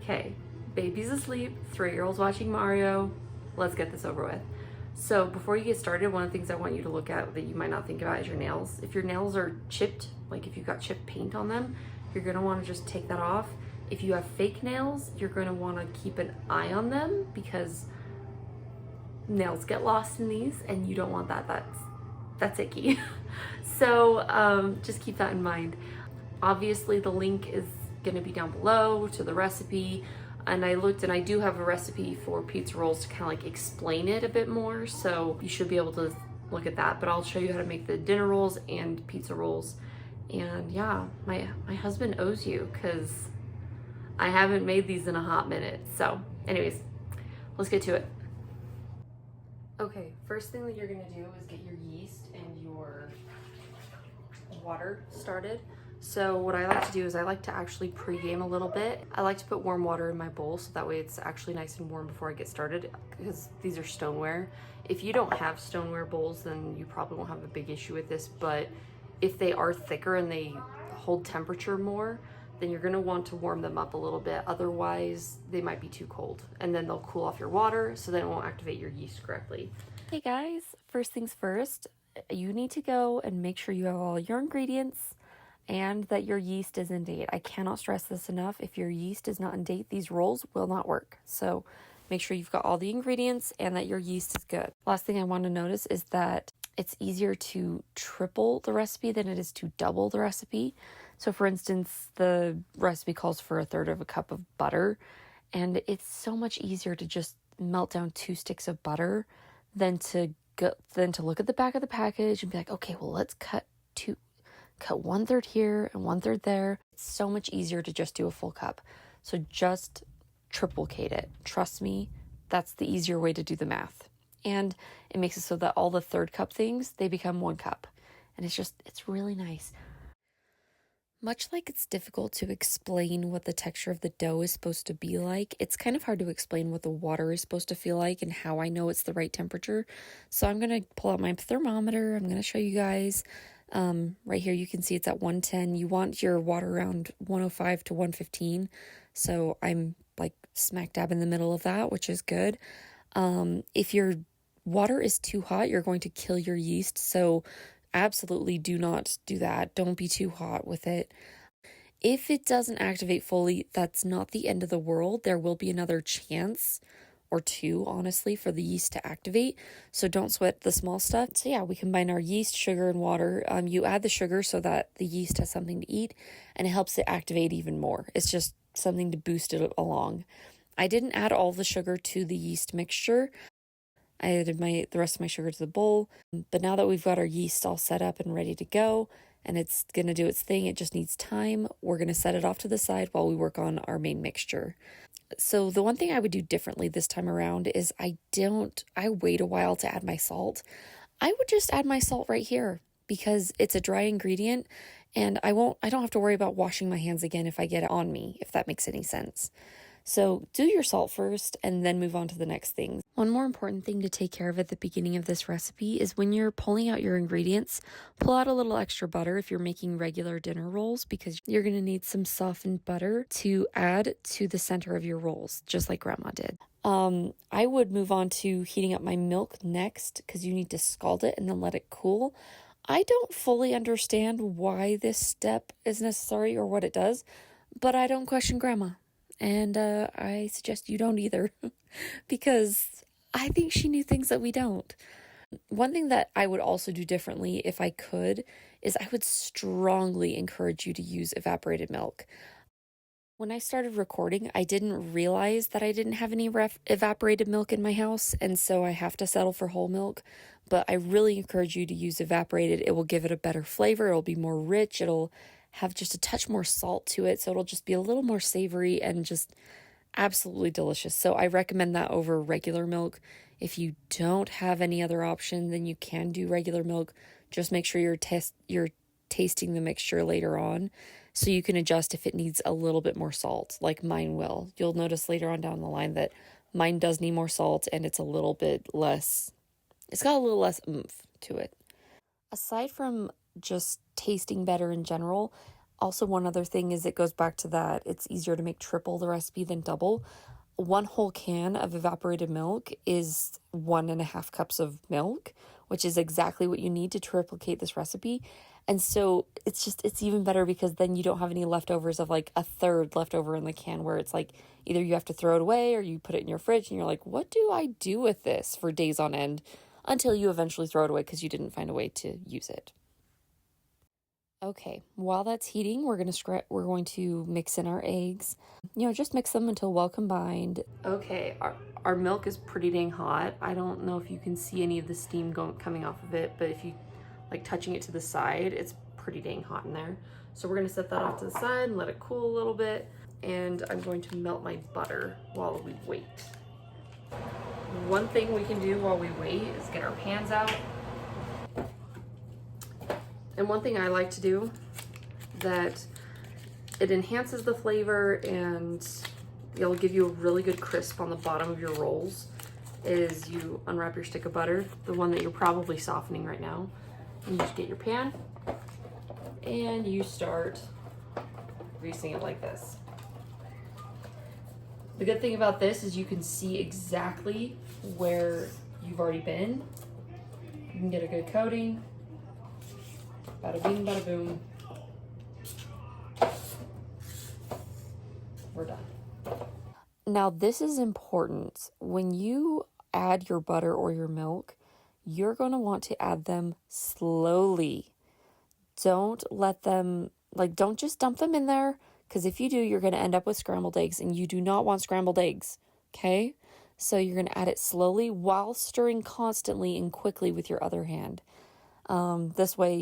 Okay, baby's asleep, 3-year-old's watching Mario. Let's get this over with. So before you get started, one of the things I want you to look at that you might not think about is your nails. If your nails are chipped, like if you've got chipped paint on them, you're gonna wanna just take that off. If you have fake nails, you're gonna wanna keep an eye on them because nails get lost in these and you don't want that. That's icky. So just keep that in mind. Obviously the link is gonna be down below to the recipe, and I looked and I do have a recipe for pizza rolls to kind of like explain it a bit more, so you should be able to look at that. But I'll show you how to make the dinner rolls and pizza rolls. And yeah, my husband owes you because I haven't made these in a hot minute. So anyways, let's get to it. Okay, first thing that you're gonna do is get your yeast and your water started. So what I like to do is I like to actually pre-game a little bit. I like to put warm water in my bowl so that way it's actually nice and warm before I get started, because these are stoneware. If you don't have stoneware bowls, then you probably won't have a big issue with this, but if they are thicker and they hold temperature more, then you're gonna want to warm them up a little bit. Otherwise, they might be too cold, and then they'll cool off your water, so then it won't activate your yeast correctly. Hey guys, first things first, you need to go and make sure you have all your ingredients and that your yeast is in date. I cannot stress this enough. If your yeast is not in date, these rolls will not work. So make sure you've got all the ingredients and that your yeast is good. Last thing I want to notice is that it's easier to triple the recipe than it is to double the recipe. So for instance, the recipe calls for 1/3 of a cup of butter, and it's so much easier to just melt down 2 sticks of butter than to look at the back of the package and be like, okay, well, let's cut 1/3 here and 1/3 there. It's so much easier to just do a full cup. So just triplicate it. Trust me, that's the easier way to do the math. And it makes it so that all the 1/3 cup things, they become 1 cup. And it's really nice. Much like it's difficult to explain what the texture of the dough is supposed to be like, it's kind of hard to explain what the water is supposed to feel like and how I know it's the right temperature. So I'm going to pull out my thermometer. I'm going to show you guys. Right here you can see it's at 110. You want your water around 105 to 115. So I'm like smack dab in the middle of that, which is good. If your water is too hot, you're going to kill your yeast. So absolutely do not do that. Don't be too hot with it. If it doesn't activate fully, that's not the end of the world. There will be another chance or 2, honestly, for the yeast to activate. So don't sweat the small stuff. So yeah, we combine our yeast, sugar, and water. You add the sugar so that the yeast has something to eat, and it helps it activate even more. It's just something to boost it along. I didn't add all the sugar to the yeast mixture. I added the rest of my sugar to the bowl. But now that we've got our yeast all set up and ready to go, and it's going to do its thing, it just needs time, we're going to set it off to the side while we work on our main mixture. So the one thing I would do differently this time around is I wait a while to add my salt. I would just add my salt right here because it's a dry ingredient, and I don't have to worry about washing my hands again if I get it on me, if that makes any sense. So do your salt first and then move on to the next thing. One more important thing to take care of at the beginning of this recipe is when you're pulling out your ingredients, pull out a little extra butter if you're making regular dinner rolls, because you're going to need some softened butter to add to the center of your rolls, just like Grandma did. I would move on to heating up my milk next because you need to scald it and then let it cool. I don't fully understand why this step is necessary or what it does, but I don't question Grandma. And I suggest you don't either, because I think she knew things that we don't. One thing that I would also do differently if I could is I would strongly encourage you to use evaporated milk. When I started recording, I didn't realize that I didn't have any evaporated milk in my house, and so I have to settle for whole milk. But I really encourage you to use evaporated. It will give it a better flavor. It'll be more rich. It'll have just a touch more salt to it, so it'll just be a little more savory and just absolutely delicious. So I recommend that over regular milk. If you don't have any other option, then you can do regular milk. Just make sure you're tasting the mixture later on, so you can adjust if it needs a little bit more salt, like mine will. You'll notice later on down the line that mine does need more salt, and it's got a little less oomph to it. Aside from just tasting better in general, Also, one other thing is it goes back to that it's easier to make triple the recipe than double. 1 whole can of evaporated milk is 1.5 cups of milk, which is exactly what you need to triplicate this recipe. And so it's even better because then you don't have any leftovers of like a third left over in the can where it's like either you have to throw it away or you put it in your fridge and you're like, what do I do with this for days on end until you eventually throw it away because you didn't find a way to use it. Okay, while that's heating, we're going to mix in our eggs. Just mix them until well combined. Okay, our milk is pretty dang hot. I don't know if you can see any of the steam coming off of it, but if you like touching it to the side, it's pretty dang hot in there. So we're gonna set that off to the side and let it cool a little bit. And I'm going to melt my butter while we wait. One thing we can do while we wait is get our pans out. And one thing I like to do that it enhances the flavor and it'll give you a really good crisp on the bottom of your rolls is you unwrap your stick of butter, the one that you're probably softening right now. And you just get your pan and you start greasing it like this. The good thing about this is you can see exactly where you've already been. You can get a good coating. Bada bing, bada boom. We're done. Now this is important. When you add your butter or your milk, you're going to want to add them slowly. Don't let them, don't just dump them in there, because if you do, you're going to end up with scrambled eggs, and you do not want scrambled eggs, okay? So you're going to add it slowly while stirring constantly and quickly with your other hand. This way,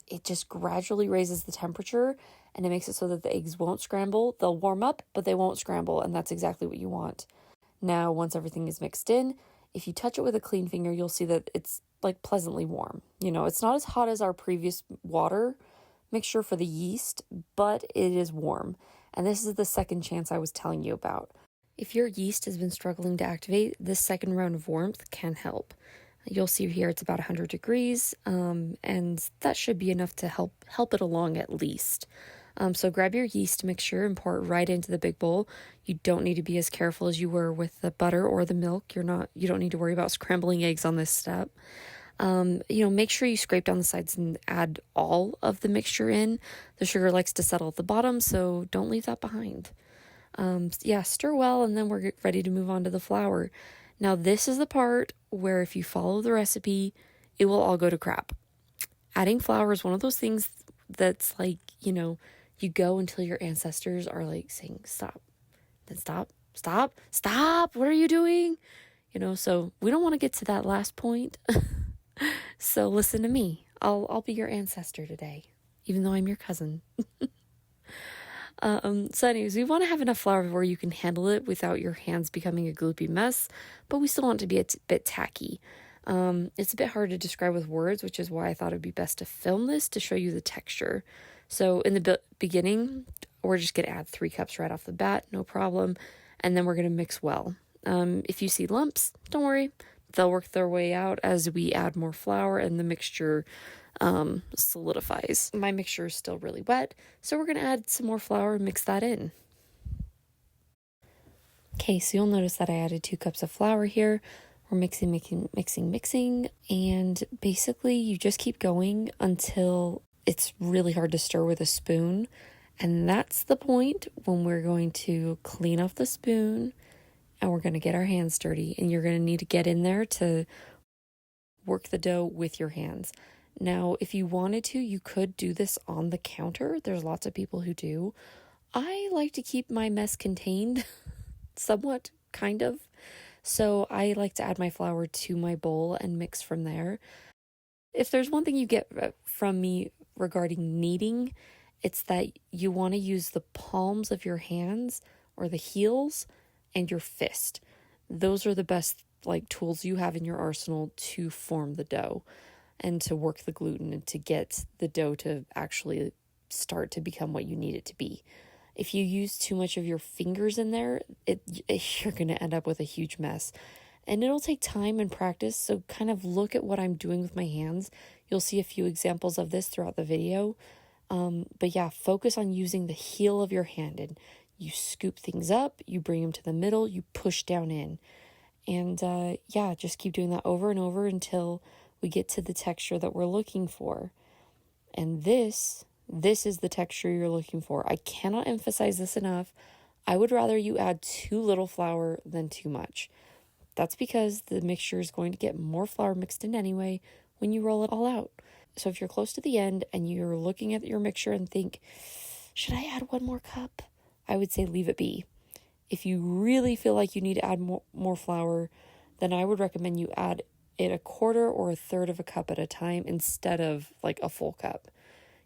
it just gradually raises the temperature and it makes it so that the eggs won't scramble. They'll warm up, but they won't scramble, and that's exactly what you want. Now, once everything is mixed in, if you touch it with a clean finger, you'll see that it's pleasantly warm. It's not as hot as our previous water mixture for the yeast, but it is warm. And this is the second chance I was telling you about. If your yeast has been struggling to activate, this second round of warmth can help. You'll see here it's about 100 degrees, and that should be enough to help it along at least. So grab your yeast mixture and pour it right into the big bowl. You don't need to be as careful as you were with the butter or the milk. You don't need to worry about scrambling eggs on this step. Make sure you scrape down the sides and add all of the mixture in. The sugar likes to settle at the bottom, so don't leave that behind. Stir well, and then we're ready to move on to the flour. Now, this is the part where if you follow the recipe, it will all go to crap. Adding flour is one of those things that's you go until your ancestors are saying, stop, then stop, what are you doing? So we don't want to get to that last point. So listen to me. I'll be your ancestor today, even though I'm your cousin. So anyways, we want to have enough flour where you can handle it without your hands becoming a gloopy mess, but we still want it to be a bit tacky. It's a bit hard to describe with words, which is why I thought it'd be best to film this to show you the texture. So in the beginning, we're just going to add 3 cups right off the bat, no problem. And then we're going to mix well. If you see lumps, don't worry. They'll work their way out as we add more flour and the mixture solidifies. My mixture is still really wet, so we're going to add some more flour and mix that in. Okay, so you'll notice that I added 2 cups of flour here. We're mixing, and basically you just keep going until it's really hard to stir with a spoon. And that's the point when we're going to clean off the spoon and we're going to get our hands dirty, and you're going to need to get in there to work the dough with your hands. Now, if you wanted to, you could do this on the counter. There's lots of people who do. I like to keep my mess contained, somewhat, kind of. So I like to add my flour to my bowl and mix from there. If there's one thing you get from me regarding kneading, it's that you want to use the palms of your hands or the heels and your fist. Those are the best tools you have in your arsenal to form the dough and to work the gluten and to get the dough to actually start to become what you need it to be. If you use too much of your fingers in there, you're going to end up with a huge mess. And it'll take time and practice, so kind of look at what I'm doing with my hands. You'll see a few examples of this throughout the video. But yeah, focus on using the heel of your hand, and you scoop things up, you bring them to the middle, you push down in. And yeah, just keep doing that over and over until we get to the texture that we're looking for. And this is the texture you're looking for. I cannot emphasize this enough. I would rather you add too little flour than too much. That's because the mixture is going to get more flour mixed in anyway when you roll it all out. So if you're close to the end and you're looking at your mixture and think, should I add 1 more cup? I would say leave it be. If you really feel like you need to add more flour, then I would recommend you add it 1/4 or 1/3 of a cup at a time instead of like a full cup.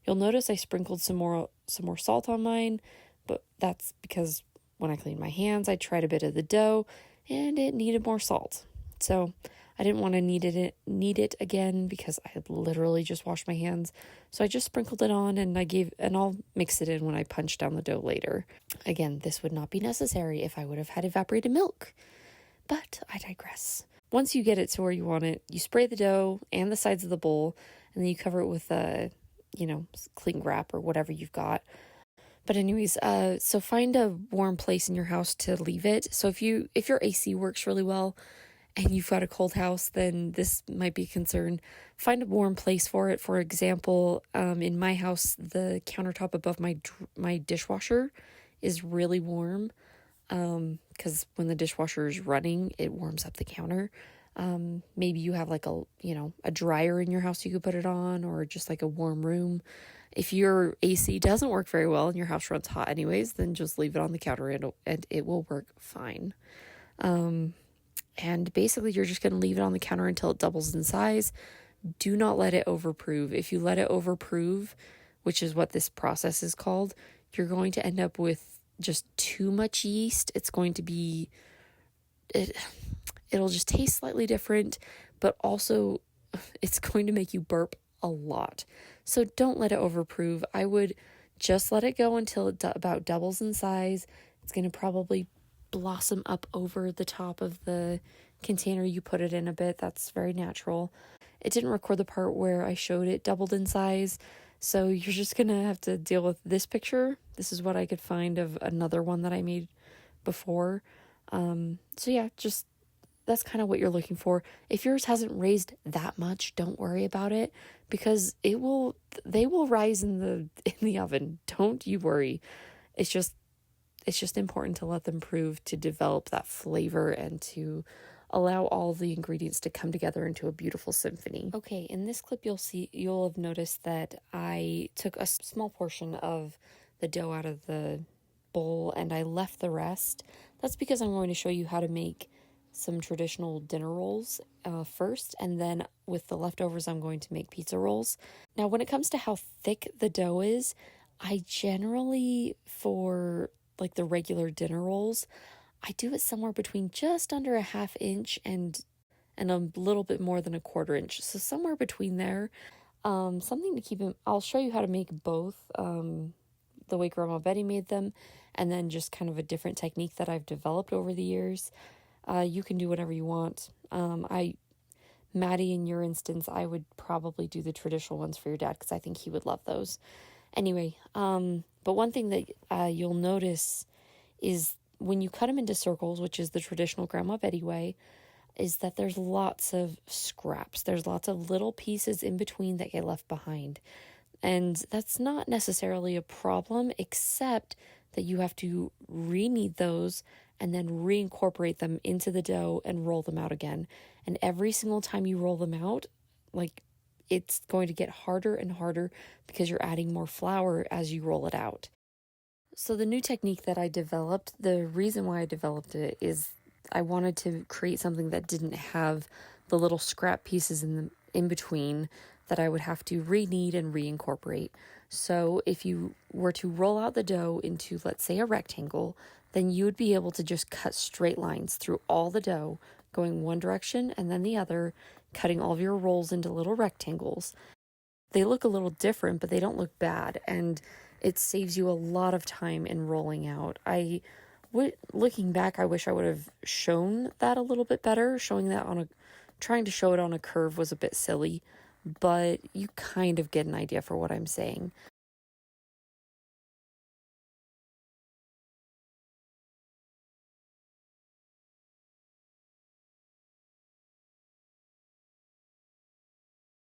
You'll notice I sprinkled some more salt on mine, but that's because when I cleaned my hands, I tried a bit of the dough and it needed more salt. So I didn't want to need it again because I had literally just washed my hands. So I just sprinkled it on and I'll mix it in when I punch down the dough later. Again, this would not be necessary if I would have had evaporated milk, but I digress. Once you get it to where you want it, you spray the dough and the sides of the bowl, and then you cover it with cling wrap or whatever you've got. But anyways, so find a warm place in your house to leave it. So if your AC works really well and you've got a cold house, then this might be a concern. Find a warm place for it. For example, in my house, the countertop above my dishwasher is really warm, because when the dishwasher is running, it warms up the counter. Maybe you have like a dryer in your house you could put it on, or just like a warm room. If your AC doesn't work very well and your house runs hot anyways, then just leave it on the counter and it will work fine. And basically you're just going to leave it on the counter until it doubles in size. Do not let it overprove. If you let it overprove, which is what this process is called, you're going to end up with just too much yeast. It'll just taste slightly different, but also it's going to make you burp a lot. So don't let it overprove. I would just let it go until it about doubles in size. It's going to probably blossom up over the top of the container you put it in a bit. That's very natural. It didn't record the part where I showed it doubled in size, so you're just going to have to deal with this picture. This is what I could find of another one that I made before. So yeah, just that's kind of what you're looking for. If yours hasn't raised that much, don't worry about it, because they will rise in the oven. Don't you worry. It's just important to let them prove, to develop that flavor and to allow all the ingredients to come together into a beautiful symphony. Okay, in this clip you'll have noticed that I took a small portion of the dough out of the bowl and I left the rest. That's because I'm going to show you how to make some traditional dinner rolls first, and then with the leftovers I'm going to make pizza rolls. Now when it comes to how thick the dough is, I generally, for like the regular dinner rolls, I do it somewhere between just under a 1/2 inch and a little bit more than a 1/4 inch. So somewhere between there. Something to keep in, I'll show you how to make both, the way Grandma Betty made them, and then just kind of a different technique that I've developed over the years. You can do whatever you want. Maddie, in your instance, I would probably do the traditional ones for your dad because I think he would love those. Anyway, but one thing that you'll notice is when you cut them into circles, which is the traditional Grandma Betty way, is that there's lots of scraps. There's lots of little pieces in between that get left behind. And that's not necessarily a problem, except that you have to re-knead those and then reincorporate them into the dough and roll them out again. And every single time you roll them out, like, it's going to get harder and harder because you're adding more flour as you roll it out. So the new technique that I developed, the reason why I developed it is I wanted to create something that didn't have the little scrap pieces in between that I would have to re-knead and reincorporate. So if you were to roll out the dough into, let's say, a rectangle, then you would be able to just cut straight lines through all the dough, going one direction and then the other, cutting all of your rolls into little rectangles. They look a little different, but they don't look bad, and it saves you a lot of time in rolling out. Looking back, I wish I would have shown that a little bit better. Trying to show it on a curve was a bit silly, but you kind of get an idea for what I'm saying.